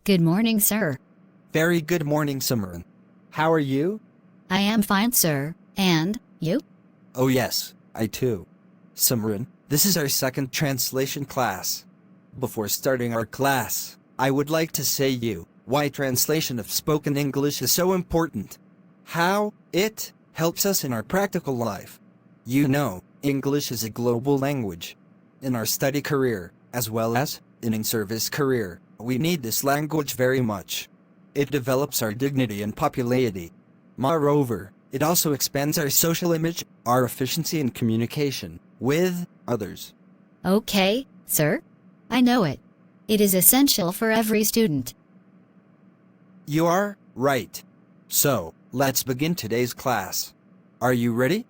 Good morning, sir. Very good morning, Simran. How are you? I am fine, sir. And you? Oh yes, I too. Simran, this is our second translation class. Before starting our class, I would like to say you why translation of spoken English is so important. How it helps us in our practical life. You know, English is a global language. In our study career, as well as in service career, we need this language very much. It develops our dignity and popularity. Moreover, it also expands our social image, our efficiency in communication with others. Okay, sir. I know it. It is essential for every student. You are right. So, let's begin today's class. Are you ready?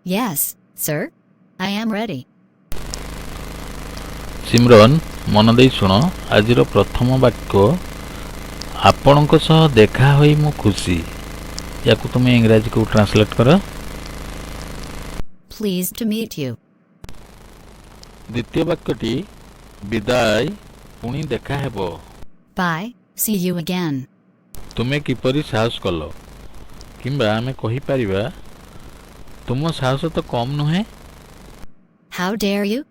Yes, sir. I am ready. सिमरन मन देई सुन आजिर प्रथम वाक्य आपणक सह देखा होई मु खुशी या तुम इंग्राजी को ट्रांसलेट कर Pleased to meet you. द्वितीय वाक्यटी विदाय पुणी देखा हेबो Bye. See you again. तुमे किपरि साहस कल किंबा आमे कहि परिबा तुम साहस तो कम नुहे How dare you?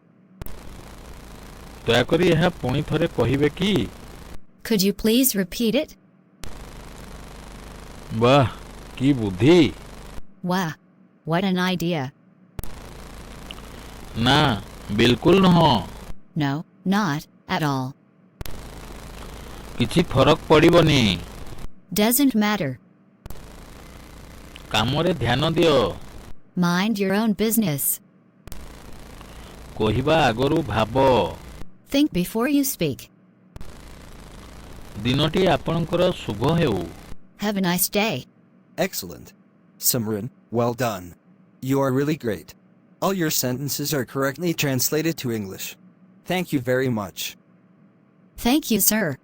दयाकरी यह पुणी थरे कहिबे कि Could you please repeat it? वाह की बुद्धि Wow. What an idea. ना बिल्कुल नह No, not at all. किछि फरक पड़िबनी Doesn't matter. कामरे ध्यान दियो Mind your own business. कहिबा आगरु भाबो Think before you speak. दिनटी आपणकर शुभ हेउ Have a nice day. Excellent. Simran, well done. You are really great. All your sentences are correctly translated to English. Thank you very much. Thank you, sir.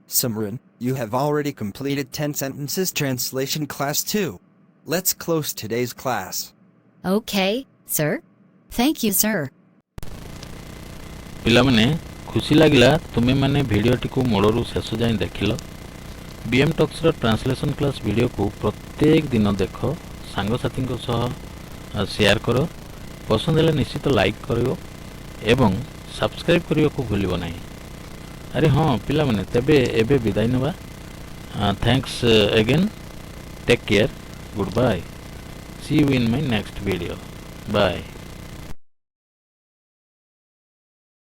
Simran, you have already completed 10 sentences translation class 2. Let's close today's class. Okay, sir. Thank you, sir. पिला माने खुशी लागिला तुमे माने भिडियोटी को मोड़रू शेष जाए देखिल बीएम टॉक्स रो ट्रांसलेशन क्लास वीडियो को प्रत्येक दिन देख सांगसाथी सह शेयर करो पसंद हेले निश्चित लाइक करियो एवं सब्सक्राइब करियो को भूलिबो नाही अरे हाँ पिला माने तेबे एबे विदाई नबा thanks again take care good bye see you in my next video bye